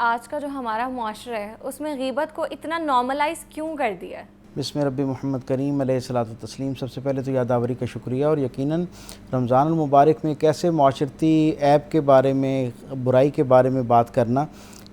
آج کا جو ہمارا معاشرہ ہے اس میں غیبت کو اتنا نارملائز کیوں کر دیا ہے؟ بسم ربی محمد کریم علیہ الصلوۃ والتسلیم۔ سب سے پہلے تو یادآوری کا شکریہ، اور یقیناً رمضان المبارک میں کیسے معاشرتی عیب کے بارے میں، برائی کے بارے میں بات کرنا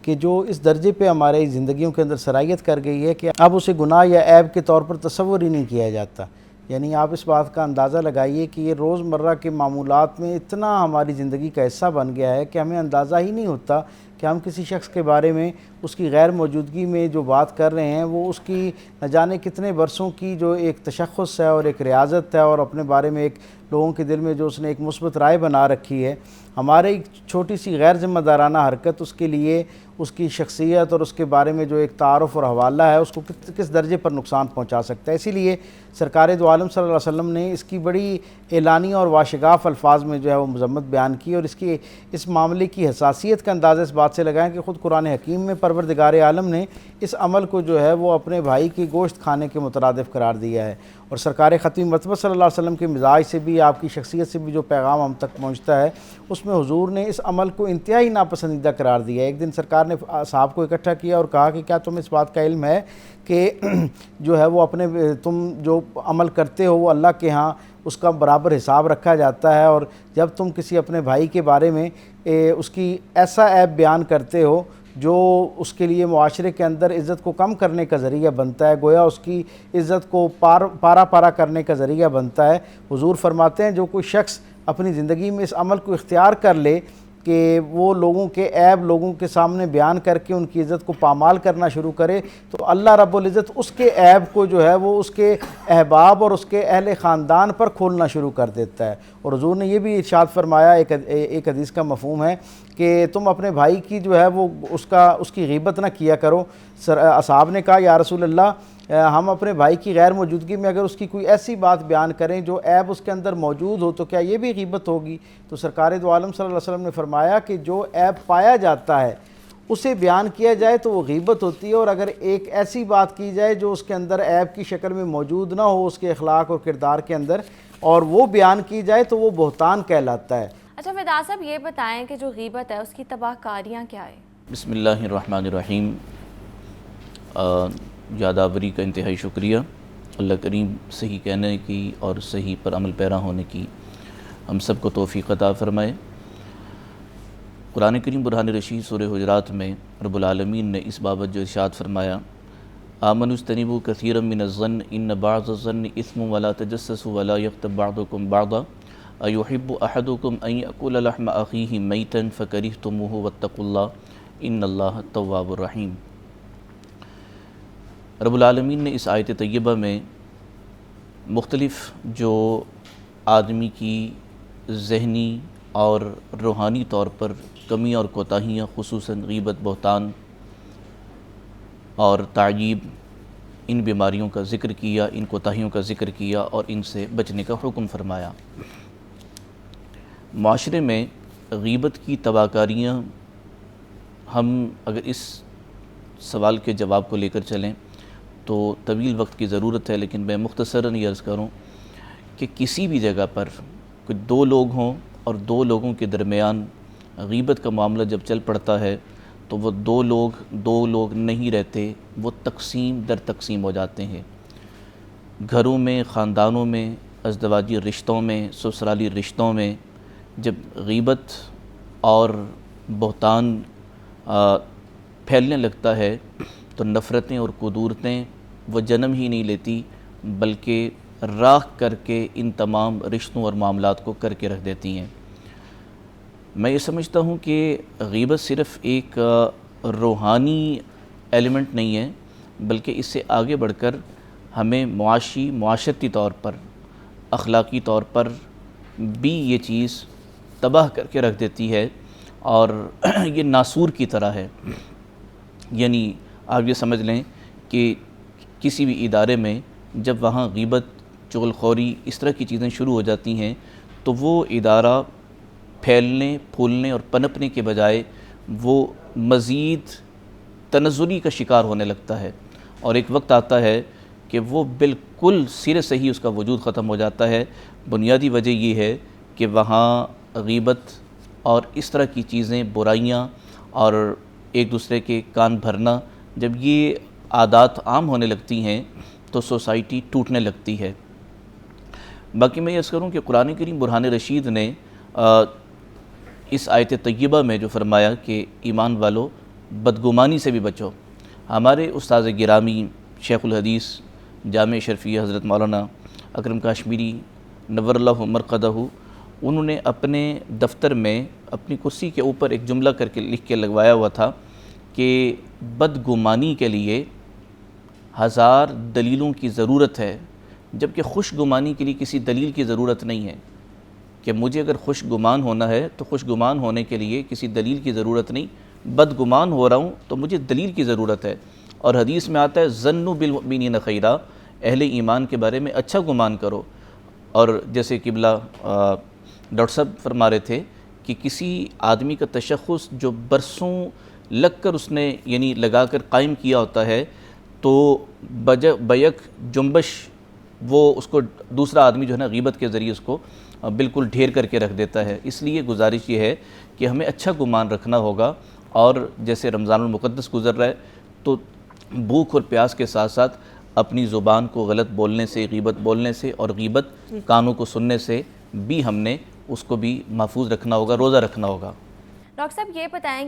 کہ جو اس درجے پہ ہمارے زندگیوں کے اندر سرایت کر گئی ہے کہ اب اسے گناہ یا عیب کے طور پر تصور ہی نہیں کیا جاتا۔ یعنی آپ اس بات کا اندازہ لگائیے کہ یہ روزمرہ کے معمولات میں اتنا ہماری زندگی کا حصہ بن گیا ہے کہ ہمیں اندازہ ہی نہیں ہوتا کہ ہم کسی شخص کے بارے میں اس کی غیر موجودگی میں جو بات کر رہے ہیں وہ اس کی نہ جانے کتنے برسوں کی جو ایک تشخص ہے اور ایک ریاضت ہے، اور اپنے بارے میں ایک لوگوں کے دل میں جو اس نے ایک مثبت رائے بنا رکھی ہے، ہمارے ایک چھوٹی سی غیر ذمہ دارانہ حرکت اس کے لیے اس کی شخصیت اور اس کے بارے میں جو ایک تعارف اور حوالہ ہے اس کو کس درجے پر نقصان پہنچا سکتا ہے۔ اسی لیے سرکار دو عالم صلی اللہ علیہ وسلم نے اس کی بڑی اعلانیہ اور واشگاف الفاظ میں جو ہے وہ مذمت بیان کی، اور اس معاملے کی حساسیت کا اندازہ اس بات سے لگائیں کہ خود قرآن حکیم میں پروردگار عالم نے اس عمل کو جو ہے وہ اپنے بھائی کی گوشت کھانے کے مترادف قرار دیا ہے، اور سرکار ختم مطبع صلی اللہ علیہ وسلم کے مزاج سے بھی، آپ کی شخصیت سے بھی جو پیغام ہم تک پہنچتا ہے اس میں حضور نے اس عمل کو انتہائی ناپسندیدہ قرار دیا ہے۔ ایک دن سرکار نے صحابہ کو اکٹھا کیا اور کہا کہ کیا تمہیں اس بات کا علم ہے کہ جو ہے وہ تم جو عمل کرتے ہو وہ اللہ کے ہاں اس کا برابر حساب رکھا جاتا ہے، اور جب تم کسی اپنے بھائی کے بارے میں اس کی ایسا عیب بیان کرتے ہو جو اس کے لیے معاشرے کے اندر عزت کو کم کرنے کا ذریعہ بنتا ہے، گویا اس کی عزت کو پارا کرنے کا ذریعہ بنتا ہے، حضور فرماتے ہیں جو کوئی شخص اپنی زندگی میں اس عمل کو اختیار کر لے کہ وہ لوگوں کے عیب لوگوں کے سامنے بیان کر کے ان کی عزت کو پامال کرنا شروع کرے، تو اللہ رب العزت اس کے عیب کو جو ہے وہ اس کے احباب اور اس کے اہل خاندان پر کھولنا شروع کر دیتا ہے۔ اور حضور نے یہ بھی ارشاد فرمایا، ایک حدیث کا مفہوم ہے کہ تم اپنے بھائی کی جو ہے وہ اس کی غیبت نہ کیا کرو۔ اصحاب نے کہا یا رسول اللہ، ہم اپنے بھائی کی غیر موجودگی میں اگر اس کی کوئی ایسی بات بیان کریں جو عیب اس کے اندر موجود ہو تو کیا یہ بھی غیبت ہوگی؟ تو سرکار دو عالم صلی اللہ علیہ وسلم نے فرمایا کہ جو عیب پایا جاتا ہے اسے بیان کیا جائے تو وہ غیبت ہوتی ہے، اور اگر ایک ایسی بات کی جائے جو اس کے اندر عیب کی شکل میں موجود نہ ہو اس کے اخلاق اور کردار کے اندر، اور وہ بیان کی جائے تو وہ بہتان کہلاتا ہے۔ اچھا فدا صاحب یہ بتائیں کہ جو غیبت ہے اس کی تباہ کاریاں کیا ہیں؟ بسم اللہ الرحمن الرحیم۔ یادآوری کا انتہائی شکریہ، اللہ کریم صحیح کہنے کی اور صحیح پر عمل پیرا ہونے کی ہم سب کو توفیق عطا فرمائے۔ قرآن کریم برہان رشید سورہ حجرات میں رب العالمین نے اس بابت جو ارشاد فرمایا، آمنوا اجتنبوا کثیرا من الظن ان بعض الظن اثم ولا تجسسوا ولا یغتب بعضکم بعضا ایحب احدکم ان یأکل لحم اخیہ میتا فکرہتموہ واتقوا اللہ ان اللہ تواب الرحیم۔ رب العالمین نے اس آیت طیبہ میں مختلف جو آدمی کی ذہنی اور روحانی طور پر کمیاں اور کوتاہیاں، خصوصاً غیبت، بہتان اور تعییب، ان بیماریوں کا ذکر کیا، ان کوتاہیوں کا ذکر کیا اور ان سے بچنے کا حکم فرمایا۔ معاشرے میں غیبت کی تباہ کاریاں، ہم اگر اس سوال کے جواب کو لے کر چلیں تو طویل وقت کی ضرورت ہے، لیکن میں مختصراً یہ عرض کروں کہ کسی بھی جگہ پر کوئی دو لوگ ہوں اور دو لوگوں کے درمیان غیبت کا معاملہ جب چل پڑتا ہے تو وہ دو لوگ نہیں رہتے، وہ تقسیم در تقسیم ہو جاتے ہیں۔ گھروں میں، خاندانوں میں، ازدواجی رشتوں میں، سسرالی رشتوں میں جب غیبت اور بہتان پھیلنے لگتا ہے تو نفرتیں اور قدورتیں وہ جنم ہی نہیں لیتی، بلکہ راکھ کر کے ان تمام رشتوں اور معاملات کو کر کے رکھ دیتی ہیں۔ میں یہ سمجھتا ہوں کہ غیبت صرف ایک روحانی ایلیمنٹ نہیں ہے، بلکہ اس سے آگے بڑھ کر ہمیں معاشرتی طور پر، اخلاقی طور پر بھی یہ چیز تباہ کر کے رکھ دیتی ہے، اور یہ ناسور کی طرح ہے۔ یعنی آپ یہ سمجھ لیں کہ کسی بھی ادارے میں جب وہاں غیبت، چغل خوری، اس طرح کی چیزیں شروع ہو جاتی ہیں تو وہ ادارہ پھیلنے، پھولنے اور پنپنے کے بجائے وہ مزید تنزلی کا شکار ہونے لگتا ہے، اور ایک وقت آتا ہے کہ وہ بالکل سرے سے ہی اس کا وجود ختم ہو جاتا ہے۔ بنیادی وجہ یہ ہے کہ وہاں غیبت اور اس طرح کی چیزیں، برائیاں اور ایک دوسرے کے کان بھرنا، جب یہ عادات عام ہونے لگتی ہیں تو سوسائٹی ٹوٹنے لگتی ہے۔ باقی میں یہ عرض کروں کہ قرآن کریم برہان رشید نے اس آیت طیبہ میں جو فرمایا کہ ایمان والو بدگمانی سے بھی بچو، ہمارے استاذ گرامی شیخ الحدیث جامع شرفیہ حضرت مولانا اکرم کاشمیری نور اللہ مرقدہ، انہوں نے اپنے دفتر میں اپنی کرسی کے اوپر ایک جملہ کر کے لکھ کے لگوایا ہوا تھا کہ بدگمانی کے لیے 1000 دلیلوں کی ضرورت ہے، جبکہ خوش گمانی کے لیے کسی دلیل کی ضرورت نہیں ہے، کہ مجھے اگر خوش گمان ہونا ہے تو خوش گمان ہونے کے لیے کسی دلیل کی ضرورت نہیں، بدگمان ہو رہا ہوں تو مجھے دلیل کی ضرورت ہے۔ اور حدیث میں آتا ہے ظنوا بالمؤمنین خیرا، اہل ایمان کے بارے میں اچھا گمان کرو۔ اور جیسے قبلہ ڈاکٹر صاحب فرما رہے تھے کہ کسی آدمی کا تشخص جو برسوں لگ کر اس نے یعنی لگا کر قائم کیا ہوتا ہے، تو بیک جنبش وہ اس کو دوسرا آدمی جو ہے نا غیبت کے ذریعے اس کو بالکل ڈھیر کر کے رکھ دیتا ہے۔ اس لیے گزارش یہ ہے کہ ہمیں اچھا گمان رکھنا ہوگا، اور جیسے رمضان المقدس گزر رہا ہے تو بھوک اور پیاس کے ساتھ ساتھ اپنی زبان کو غلط بولنے سے، غیبت بولنے سے اور غیبت کانوں کو سننے سے بھی ہم نے اس کو بھی محفوظ رکھنا ہوگا، روزہ رکھنا ہوگا۔ ڈاکٹر صاحب یہ بتائیں